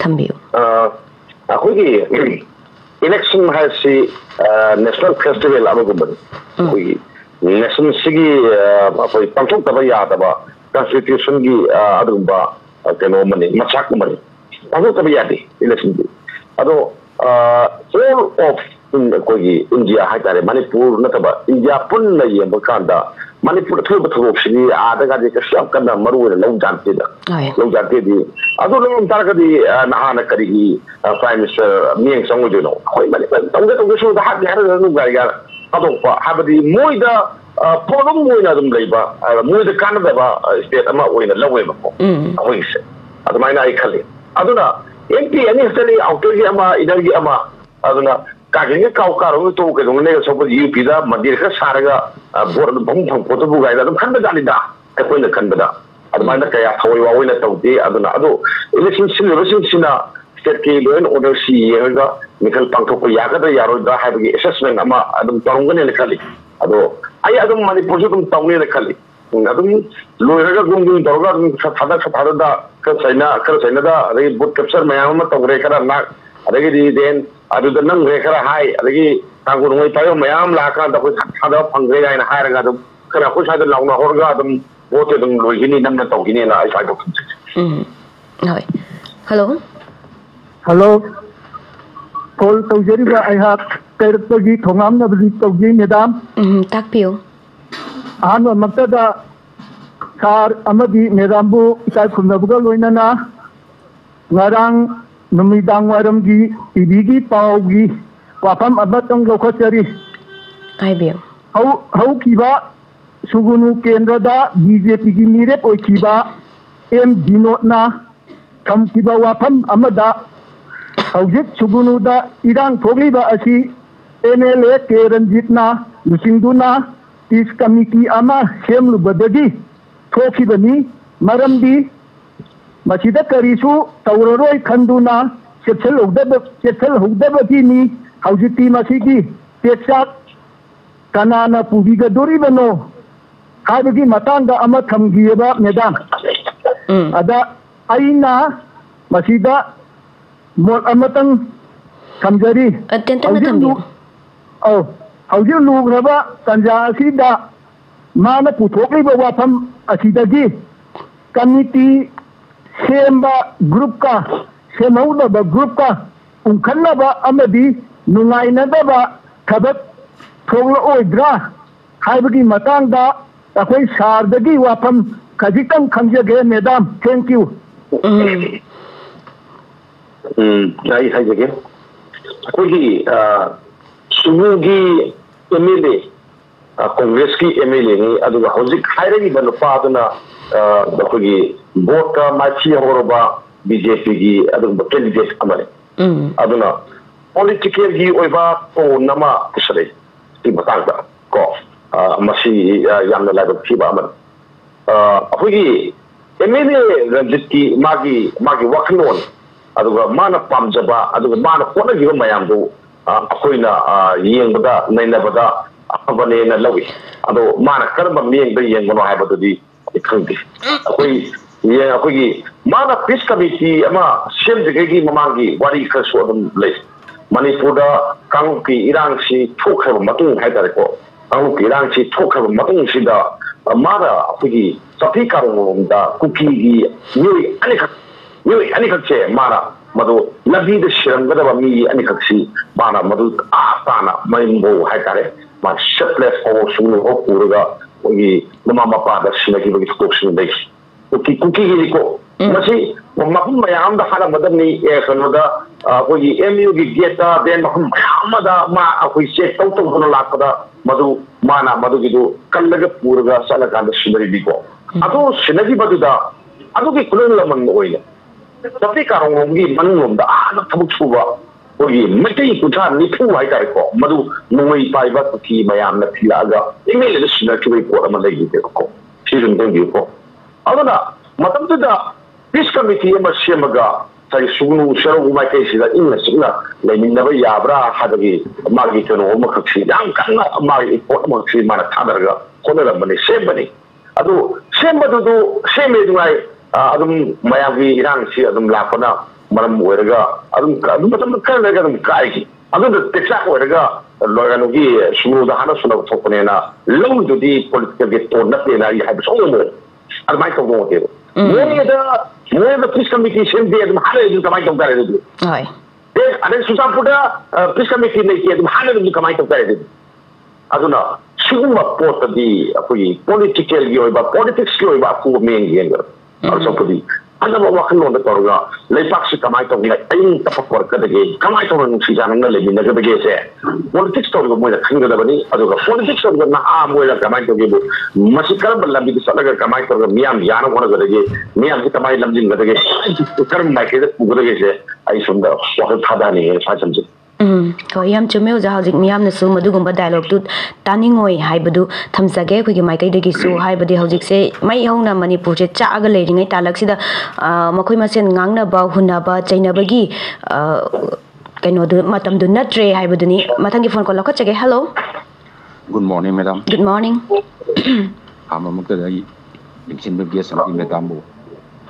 थंबियु अखोइगी इलेक्शन हासी नेशनल फेस्टिवल अमगुबन अखोइगी नेशनल सिगी अखोइ पांगथोकबा यादबा कॉन्स्टिट्यूशन की अदुबा केनो मनी मचाक मनी पांगथोकबा यादे इलेक्शन की अदो ऑल ऑफ अखोइगी इंडिया हाइतारे मणिपुर नतबा इंडिया पुन्ना येंबा कांदा मणिपुर थोब थोबसिनी आदगा दे कशम कना मरुवे लौ जानते दी अदो लोम तारगदी नहाना करिगी प्राइम मिनिस्टर मियंग संगोजनो होय मणिपुर तंगे सो दा हाथ यार नु गाया अदोपा हाबदी मोइदा प्रॉब्लम मोइना दम लेबा मोइदा कानदबा स्टेट अमा ओइना लवेबको होइसे अदमाइना आई खले अदुना एमपी अनि हतली आउटरगी अमा इनरगी अमा अदुना कागिंगे काउकारो तो के दोंने सब यूपी दा मंदिर का सारगा बोर्ड बम फम फोटो बुगाइदा दम खंदा जालिदा अकोइना खंदा अदमाइना कया थवई वावइना तौदे अदुना अदो इलेक्शन सिलेबसिना स्टेट के लोन ऑर्डर सी येगा मिखल पांगथोप यागदा यारोदा हाइबगी असेसमेंट अमा अदम तौंगने खली ado ai adum manipur ju dum tawne na khali adum loiraga gung dorga adum thada da ka saina da re boot capture mayam ma tawre kara na adagi di den adu da nang re kara hai adagi tangu ngoi payo mayam la ka da ko thada phangre ga na hairaga adum kara ko sa da launa horga adum bote dum loigini namna tawgini na ai sai do hoi hello call tawjeriba ai hak tertogi thongam na bri tawgi madam tak piu an maktada sar amadi madam bu ikai khumnabuga loinana ngarang numidang waram gi ibigi paugi wafam abatang lokhachari ai biu hau kiba sugunu kendrada BJP gi mirep oikiba M Dinotna kamkiba wafam amada hawjik sugunuda irang thogliba asi MLA ke Ranjitna lusingduna peace committee ama semlubadagi thokibani maramdi masida karisu tawraroi khanduna chethal hogdabati ni hawjiti masigi pechak kanana pubiga doribano habagi matanga ama thamgiyaba madam ada aina masida mot amatang thamjari attention thambiu hawjik lugraba tanja asida mana puthokliba wafam asidagi committee semba group ka semauda group ka unkhanaba amadi nungainadaba thabak thongla oidra haibagi matangda akhoi sardagi wafam khajitang khamjage madam thank you ai sai jage akogi sunugi MLA Congress ki MLA ni aduga hojik hairagi banupa aduna akogi vote machi horoba BJP gi aduga candidate amare aduna political gi oiba ko nama kusare ti batangda ko masi yamna laga thiba amar akogi MLA Ranjit ki magi waklon aduga mana pamjaba aduga mana kona gi mayamdu akoina yengda nainabada abane na lawi ado mana karba miyeng da yengno haibadudi ikhangdi akogi mana peace committee ama semjegi mamangi wari khasu adum lei manipurda kangki irang si thokhaba matung haidare ko kangki irang si thokhaba matung sida mana akogi sapi karungda kuki gi nyoi anikak che mana madu labi de shirangada mi anikaksi mana madu atana maimbo haidare ma shipless or sunu hokuraga ogi mama mapa da sinagi bagi tokshin dai kuki gi ko masi mahum mayam da hala madani e kanoda ogi MU gi geta den mahum hamada ma akoi che tau hono lakada madu mana madu gi do kallaga puraga sala kan sinari bi ko ado sinagi badu da ado gi kulun laman oina tapi karong gi manum da ana tabuk suba ogi mati kuta ni pu ai kai ko madu noi pai ba ki mayam na thilaga email le sina ki ko ma lagi ko season dong ko adana matam da peace committee ma shemaga sai sugnu sharu ma kai sida inna sina le min na ba yabra hadagi magi tono ma khaksi dang kanna magi ko ma khaksi mana thadarga ko na mani sembani adu sembadu do seme dungai adum mayagi irang si adum lakona maram oiraga adum matam kalaga adum kai adum teksa oiraga loganu gi sunu da hana sunu thoknena long to the political get to na pena I have so mo admai ko mo te mo da peace committee sem de adum hana adum kamai ko kare du hai de ade susapuda peace committee ne ki adum hana adum kamai ko kare du aduna suguma pot di akoi political gi oiba politics gi oiba ku men gi ngar also pudi ana ba wakan no da torga leipak si kamai to ngai ain tapakor ka dege kamai to nung si janang na lebi na ga dege se politics to go mo da khinga da bani aduga politics to na a mo da kamai to ge bo masikar ballambi di salaga kamai to miyam yana wona ga dege miyam ki kamai lamjin ga dege karam mai ke da ku ga dege se ai sunda wakan thada ni fa chamji hoi yam chume uja hojik miyam na su madugumba dialogue tu taningoi haibadu thamsage khoi gi maikai degi su haibadi hojik se mai hona manipur che chaaga leiringai talak sida makhoi masen ngangna ba hunna ba chaina bagi kaino du matam du natre haibadu ni mathangi phone call lokha chage hello Good morning, madam. Good morning. Madam,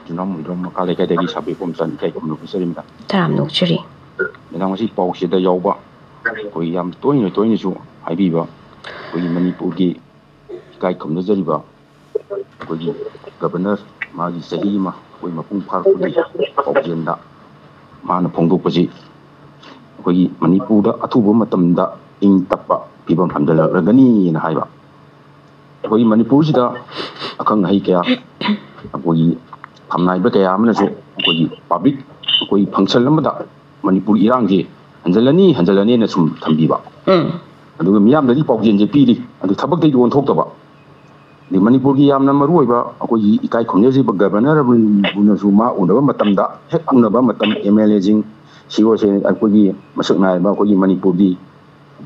Junam Makale Sabi from San Kakum Ceremony. Taram no chiri. Madam, she pokes the Yoba. We am 20 so I be we Manipuri Guy come the Zeriba. We Governor Magi Sahima, we Mapung Park of Jenda Mana Pongo Pasi. We Manipura Atubu Matamda in Tapa, people from the Ragani in Haiba. We Manipurida Akang Haika. We Kamnai Bakayamanazo, we public, we Pangsal Lamada, Manipur Irangi, and the Lani and the Lanina Sum Tambiba. And the Miam the Dipok in Pili, and the Tabak they won't talk about. The Manipur Yam Namaruba, we Ikai Konezi, but Governor Bunazuma, Unamatamda, Hekunabamatam, Emelazing, she was in Akudi, Masuna, Bakodi Manipuri,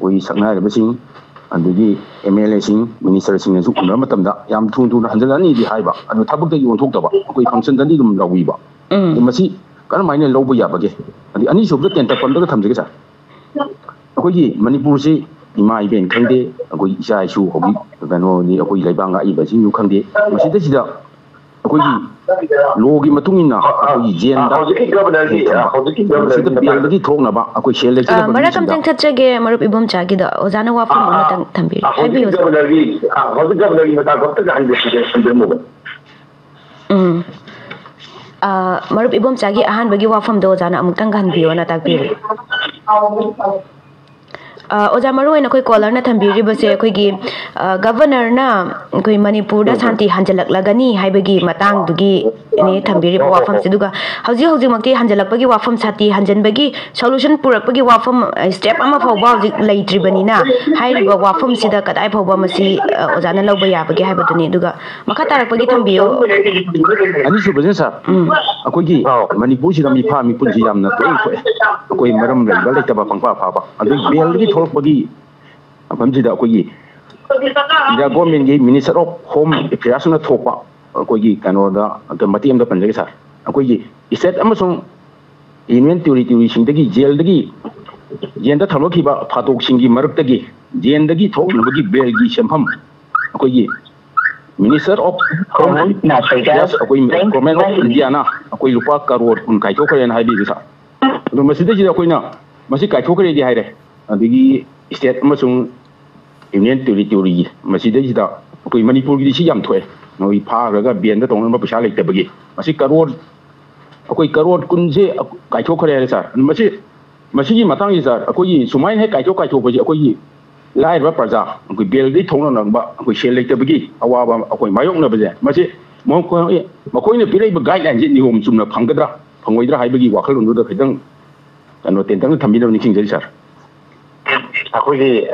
we Sakna Basing. And the MLA Minister Sing and Zukunamatamda, Yam Tun to Hanzani, the Haiba, and the Tabak that you want to talk about, we function the Nidum Lawiba. You must see, Karamine Lobayabage, and the Anish of the Tenta from the Tamzaka. Akoyi, Manipursi, Ima Iben Kande, Akoyi Shai Shu Hobby, Vano, the Akoyi Labanga Ibas, you can be, Masida, Akoyi, Logi Matumina, Akoyi Jen, the talking about Akoyi Shell. Marakam Tanchage, Marup Ibom Chagida, Ozana Wafam Tambi. Marup Ibom Chagi, Ahan Bagi Wafam Dozana, Mutangan Biona Takiri. Ozamaru and a caller Natambiri Bose, Governor na, Manipur, Santi Hanjalak Lagani, Haibagi, Matang, Dugi, Tambiri Wafam Seduga, How's you Makti Hanjalapagi Wafam Sati, Hanjanbagi, solution Purapagi Wafam, step Amma for Wazi Lay Tribanina, Haiba Wafam Sida Kataipo Wamasi, Ozana Lobayabagi Habatani Duga, Makata Pagitambio. And this is a Akogi, Manipushi, Pami Pujiam, Akoi Madam Baleta Papa, and they Bagi, Apamjida Kogi. The government gave Minister of Home Affairs on the Topa, Kogi, Canada, the Matiam the Pandesa. Akogi, he said Amazon inventory to Shindagi, Jeldagi, Jenda Talokiba, Patok Shingi Marutagi, Jendagi Tok, Nagi Belgi Shampam. Akogi, Minister of Home Affairs, Comment of Indiana, Akoilupa Karor, Kaitoka and Hibisa. The Masida Koina, Masika Toka di Hire. The state Amazon Union Territory, Masida, Manipur, the Siam Toy, no Paraga, Bien the Tonga Pashalik the Bagi, Masika Road, Karod Kunze, Kaitoka, and Masi Matang is a Koyi, Sumain Kaitoka, Akoyi, Live Rapaza, we build the Tonga, we shall like the Bagi, Awa, my own over there. Masi, Mokoin, the Pillar guidelines in the home, Sumna Pangadra, Pangoidra, Hibagi, Wakal, and the Pedang, and what then Tamil King Jesar. Akogi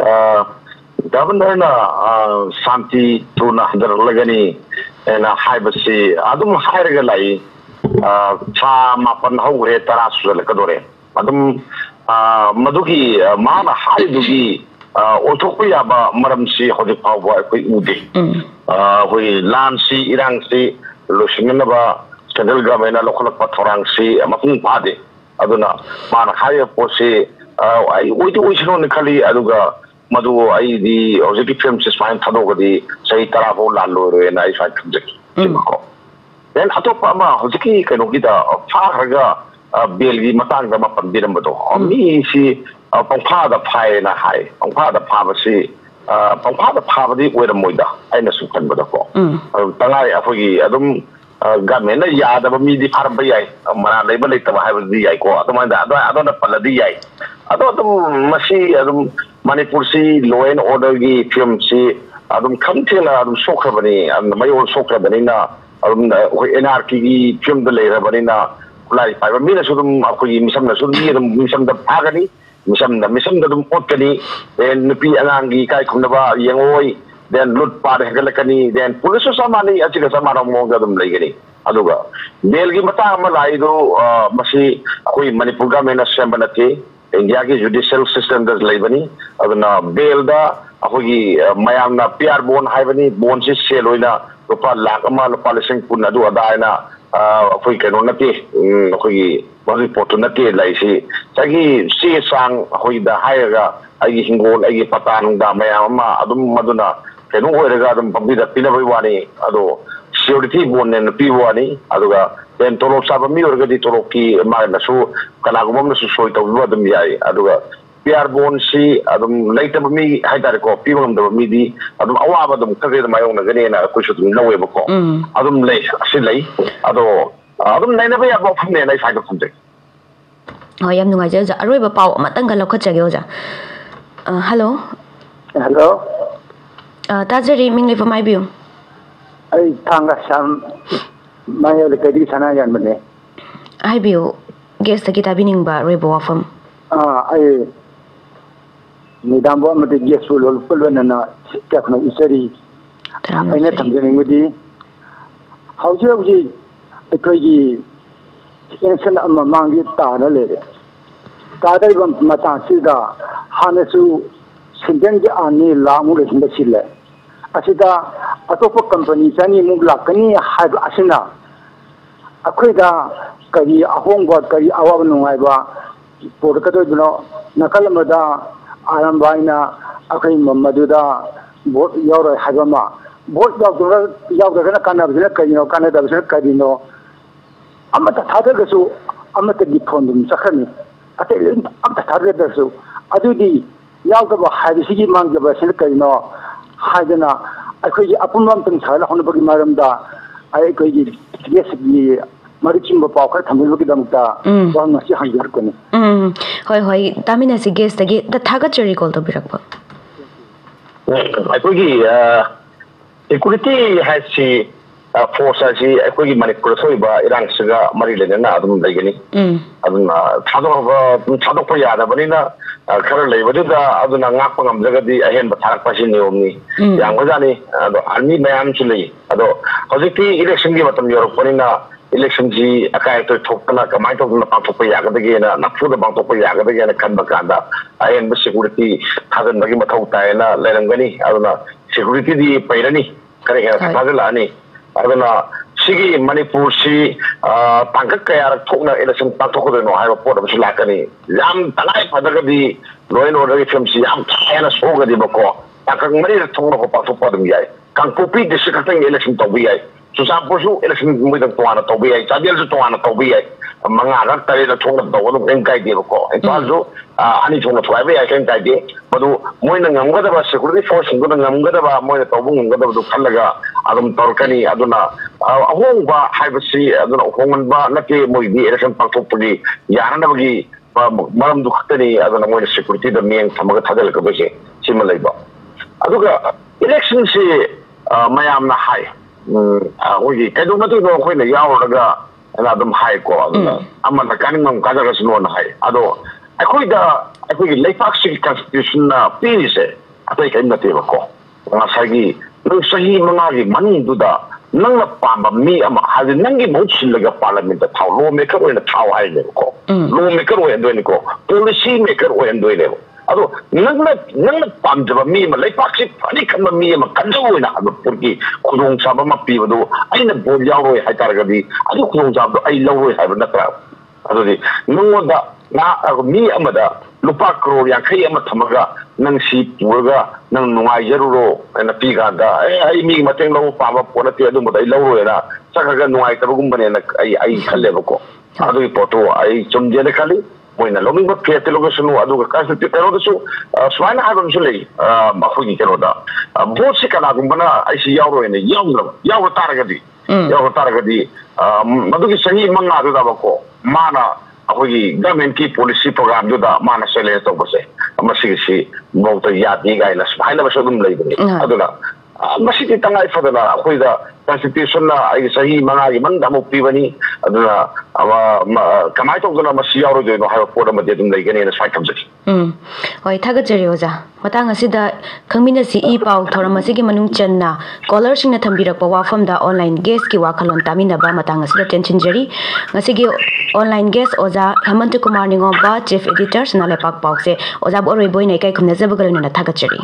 Governor na Santi Tuna Lagani and a Hibasi, Adum Hiragalai, Cha Mapan Hore Tarasu Lakadore, Adum Maduki, Mana Haidugi, Otopiaba, Maramsi, Hodipawa, Udi, we Lansi, Iransi, Lushinaba, Kadilgam, and a local Patorangsi, a Mapun Padi, Aduna, Mana Haya Posi. We do the Kali Aduga, Madu, the Oziki films is fine Tadogadi, say Taravo Lalo, and I find then Atopama, Hoziki, Kanogita, Faraga, Billy Matanga Mapandinamado. On me, she Pompada Pie and a high, Pompada Pavacy, Pompada Pavadi with a Moida, and a Sukan Bodako. Tangai Afogi, Adum. Gamena Yada Midi Parabay, Mana label it have the Iko, I don't know Paladi. I don't Masi, Manipursi, Law and Order, PMC, Adam Kantil, Adam Sokrabani, and my own Sokrabanina, Anarchy, Pim the Lera Banina, like 5 minutes of them, Misam the Pagani, Misam the Otani, then Nupi Anangi, Kai Kunava, Yangoi. Then loot part Helakani, then police Samani, Achikasamara Mogadam Legani, Aduga. Belgi Matama Laido, Masi, Kui Manipugam and Assemblati, Indiaki judicial system does Labani, Adana Belda, Ahogi, Mayamna, PR Bon Hivani, Bonsis Seloina, Lopa Lakama, Palising Punadu Adana, ꯑꯩꯈꯣꯏ ꯀꯩꯅꯣ ꯅꯠꯇꯦ ꯑꯩꯈꯣꯏꯒꯤ ꯔꯤꯄꯣꯔꯠꯇꯨ ꯅꯠꯇꯦ ꯂꯩꯁꯤ ꯉꯁꯥꯏꯒꯤ ꯆꯦ ꯆꯥꯡ ꯑꯩꯈꯣꯏꯗ ꯍꯥꯏꯔꯒ ꯑꯩꯒꯤ ꯍꯤꯡꯒꯣꯜ ꯑꯩꯒꯤ ꯄꯇꯥ ꯅꯨꯡꯗꯥ ꯃꯌꯥꯝ ꯑꯃ ꯑꯗꯨꯝ ꯃꯗꯨꯅ ꯀꯩꯅꯣ ꯑꯣꯏꯔꯒ ꯑꯗꯨꯝ ꯄꯪꯕꯤꯗ ꯄꯤꯅꯕꯒꯤ ꯋꯥꯅꯤ ꯑꯗꯣ ꯁꯤꯀ꯭ꯌꯨꯔꯤꯇꯤ ꯕꯣꯟꯅꯦꯅ ꯄꯤꯕ ꯋꯥꯅꯤ ꯑꯗꯨꯒ ꯍꯦꯟ ꯇꯣꯂꯣꯞ ꯆꯥꯕ ꯃꯤ ꯑꯣꯏꯔꯒꯗꯤ ꯇꯣꯂꯣꯞꯀꯤ ꯃꯥꯅꯁꯨ ꯀꯅꯥꯒꯨꯝꯕ ꯑꯃꯅꯁꯨ ꯁꯣꯏ ꯇꯧꯕꯤꯕ ꯑꯗꯨꯝ ꯌꯥꯏ ꯑꯗꯨꯒ PR ꯕꯣꯟꯁꯤ ꯑꯗꯨꯝ ꯂꯩꯇꯕ ꯃꯤ ꯍꯥꯏꯇꯥꯔꯦꯀꯣ ꯄꯤꯕ ꯉꯝꯗꯕ ꯃꯤꯗꯤ ꯑꯗꯨꯝ ꯑꯋꯥꯕ ꯑꯗꯨꯝ ꯈꯔ ꯃꯥꯌꯣꯛꯅꯒꯅꯤꯅ ꯑꯩꯈꯣꯏꯁꯨ ꯑꯗꯨꯝ ꯂꯧꯋꯦꯕꯀꯣ ꯑꯗꯨꯝ ꯂꯩ ꯑꯁꯤ ꯂꯩ ꯑꯗꯣ ꯑꯗꯨꯝ ꯅꯩꯅꯕ ꯌꯥꯕ ꯋꯥꯐꯝꯅꯦꯅ ꯑꯩ ꯁ꯭ꯋꯥꯏꯗ ꯊꯝꯖꯩ ꯍꯣꯏ ꯌꯥꯝ ꯅꯨꯡꯉꯥꯏꯖꯩ ꯑꯣꯖꯥ ꯑꯔꯣꯏꯕ ꯄꯥꯎ ꯑꯃꯇꯪꯒ ꯂꯧꯈꯠꯆꯒꯦ ꯑꯣꯖꯥ ꯍꯜꯂꯣ ꯍꯜꯂꯣ ꯇꯥꯖꯔꯤ ꯃꯤꯡ ꯂꯩꯐꯝ ꯍꯥꯏꯕꯤꯌꯨ ꯑꯩ ꯊꯥꯡꯒ ꯁꯥꯝ ꯃꯥꯌꯣꯜ ꯂꯩꯀꯥꯏꯗꯒꯤ ꯁꯅꯥ ꯌꯥꯟꯕꯅꯦ ꯍꯥꯏꯕꯤꯌꯨ ꯒꯦꯁꯇꯒꯤ ꯇꯥꯕꯤꯅꯤꯡꯕ ꯑꯔꯣꯏꯕ ꯋꯥꯐꯝ ꯑꯩ ꯃꯦꯗꯥꯝꯕꯨ ꯑꯃꯗꯤ ꯒꯦꯁꯄꯨ ꯂꯣꯏꯅꯅ ꯀꯌꯥ ꯏꯆꯔꯤ ꯑꯩꯅ ꯊꯝꯖꯅꯤꯡꯕꯗꯤ ꯍꯧꯖꯤꯛ ꯍꯧꯖꯤꯛ ꯑꯩꯈꯣꯏꯒꯤ ꯑꯦꯛꯁꯟ ꯑꯃ ꯃꯥꯡꯗꯤ ꯇꯥꯔ ꯂꯩꯔꯦ ꯇꯥꯗꯔꯤꯕ ꯃꯇꯥꯡꯁꯤꯗ ꯍꯥꯟꯅꯁꯨ ꯁꯤꯟꯗꯦꯟꯒꯤ ꯑꯥꯔꯃꯤ ꯂꯥꯛꯃꯨꯛ ꯂꯩꯁꯤꯟꯕ ꯁꯤꯜꯂꯦ ꯑꯁꯤꯗ ꯑꯇꯣꯞꯄ ꯀꯝꯄꯅꯤ ꯆꯅꯤꯃꯨꯛ ꯂꯥꯛꯀꯅꯤ ꯍꯥꯏꯕ ꯑꯁꯤꯅ ꯑꯩꯈꯣꯏꯗ ꯀꯔꯤ ꯑꯍꯣꯡꯕ ꯀꯔꯤ ꯑꯋꯥꯕ ꯅꯨꯡꯉꯥꯏꯕ ꯄꯨꯔꯛꯀꯗꯣꯏꯕꯅꯣ ꯅꯥꯀꯜ ꯑꯃꯗ ꯑꯥꯔꯝꯕ ꯑꯩꯅ ꯑꯩꯈꯣꯏ ꯃꯗꯨꯗ ꯚꯣꯠ ꯌꯥꯎꯔꯣꯏ ꯍꯥꯏꯕ ꯑꯃ ꯚꯣꯠ ꯌꯥꯎꯗ꯭ꯔꯒꯅ ꯀꯥꯟꯅꯕꯁꯤꯅ ꯀꯔꯤꯅꯣ ꯀꯥꯟꯅꯗꯕꯁꯤꯅ ꯀꯔꯤꯅꯣ ꯑꯃꯠꯇ ꯊꯥꯗꯔꯒꯁꯨ ꯑꯃꯠꯇꯒꯤ ꯐꯣꯟ ꯑꯗꯨꯝ ꯆꯠꯈ꯭ꯔꯅꯤ ꯑꯇꯩ ꯑꯃꯠꯇ ꯊꯥꯗꯔꯗ꯭ꯔꯁꯨ ꯑꯗꯨꯗꯤ ꯌꯥꯎꯗꯕ ꯍꯥꯏꯕꯁꯤꯒꯤ ꯃꯥꯡꯖꯕꯁꯤꯅ ꯀꯔꯤꯅꯣ ꯍꯥꯏꯗꯅ ꯑꯩꯈꯣꯏꯒꯤ ꯑꯄꯨꯟꯕ ꯑꯃꯇꯪ ꯁꯥꯒꯠꯍꯧꯅꯕꯒꯤ ꯃꯔꯝꯗ ꯑꯩꯈꯣꯏꯒꯤ ꯒꯦꯁꯀꯤ ꯃꯔꯤꯛ ꯆꯨꯝꯕ ꯄꯥꯎ ꯈꯔ ꯊꯝꯕꯤꯕꯒꯤꯗꯃꯛꯇ ꯋꯥ ꯉꯁꯤ ꯍꯪꯖꯔꯛꯄꯅꯤ ꯍꯣꯏ ꯍꯣꯏ ꯇꯥꯃꯤꯟꯅꯁꯤ ꯒꯦꯁꯇꯒꯤ ꯊꯥꯒꯠꯆꯔꯤ ꯀꯣꯜ ꯇꯧꯕꯤꯔꯛꯄ ꯑꯩꯈꯣꯏꯒꯤ ꯁꯦꯀꯨꯔꯤꯇꯤ ꯍꯥꯏꯁꯤ ꯐꯣꯔꯁ ꯍꯥꯏꯁꯤ ꯑꯩꯈꯣꯏꯒꯤ ꯃꯅꯤꯄꯨꯔꯗ ꯊꯣꯛꯏꯕ ꯏꯔꯥꯡꯁꯤꯒ ꯃꯔꯤ ꯂꯩꯅꯅ ꯑꯗꯨꯝ ꯂꯩꯒꯅꯤ ꯑꯗꯨꯅ ꯊꯥꯗꯣꯛꯄ ꯌꯥꯗꯕꯅꯤ나 खर लेबदुदा अदुना ngakpa ngamjagadi ahen ba tharak pasi niyomni yang bajani ado army mayam chulei ado hojiki election gi matam yorokpanina election ji akai to thokna kamai to na pangthokpa yagadagi na naphuda pangthokpa yagadagi na kanba kanda ahen ba security thagan bagi mathau taina lerangani aduna security di pairani kare he thadalani aduna sigi manipur si tangkak kaya thokna election pangthokdo haiba pot am sulakani yam tangai padagadi loin order film si yam thayana sogadi bako tangkak mari thongna ko pangthokpa dum yai kangpopi district tang election tobi yai Susampur su election muda tuana tobi yai chadial su tuana tobi yai manga rak tare da thongna do dum engkai de bako enpazo ani thongna thwai yai kan kai de madu moina ngamgada ba security force ngada ngamgada ba moina tobu ngada du khallaga adum torkani aduna ahongba haibasi aduna honganba nake moigi election pangthokpagi yananabagi maram du khatani aduna moina security da mieng thamaga thadal ka bese sima leiba aduga election si mayam na hai hogi kadu matu no khoina yauraga ana adum hai ko aduna amana kaningam kajaga suno na hai ado akoida akoi leipak si constitution na pirise atai kai na teba ko ngasagi nung sahi mangagi maning duda nang na pamba mi ama hadi nangi mo chillaga parliament ta thaw law maker oina thaw ai ne ko law maker oina doine ko policy maker oina doine ko ado nang pamjaba mi ma leipak si phani khanba mi ama kanjo oina ado purki khudong chaba ma pibadu aina bol yawroi hai taragadi ado khudong chaba ai lawroi hai natra ado di nungoda na mi amada lupa crore yankai ama thamaga nang si purga nang nungai jaruro na pigada ai mi mateng law pama ponati adu modai lawro era sakaga nungai tabugumbane na ai khallebako adu poto ai chumjene khali moina loming ba pete logasunu adu ka kasati pero su swaina habam sulei mafugi keroda bosi kana gumbana ai si yawro ene yawro taragadi madugi sahi manga adu da bako mana अखोगी government की policy programme जो दा माना सेले तो बसे मसी बहुत याद नहीं गाइला स्माइल बस दुम लेबनी अदुना मसी ती तंगाई फदना अखोइदा कॉन्स्टिट्यूशन ना आई सही मंगागी मंदा मु पीबनी अदुना कमाई तो गना मसी यारो जोनो हाय पोड मदे दुम लेगनी ना साइट कमजकी होय थागजरी ओजा मतंग असिदा खंगमिनसी ई पाउ थोरम असिगी मनुंग चन्ना कॉलर सिंगना थंबिरकपा वाफमदा ऑनलाइन गेस्ट की वाखलोन तामिनबा मतंग असिदा टेंशन जरी ngасigi online guest oza Hemant Kumar Ningomba chief editor Sanale Pak Paukse oza boroi boina kai khumna zabagalona na thagachari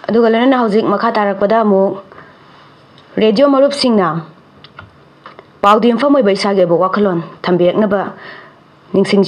ꯑꯗꯨꯒ ꯂꯣꯏꯅꯅ ꯍꯧꯖꯤꯛ ꯃꯈꯥ ꯇꯥꯔꯛꯄꯗ ꯑꯃꯨꯛ ꯔꯦꯗꯤꯑꯣ ꯃꯔꯨꯞꯁꯤꯡꯅ ꯄꯥꯎꯗ ꯌꯨꯝꯐꯝ ꯑꯣꯏꯕ ꯏꯁꯥꯒꯤ ꯑꯣꯏꯕ ꯋꯥꯈꯜꯂꯣꯟ ꯊꯝꯕꯤꯔꯛꯅꯕ ꯅꯤꯡꯁꯤꯡꯖꯔꯤ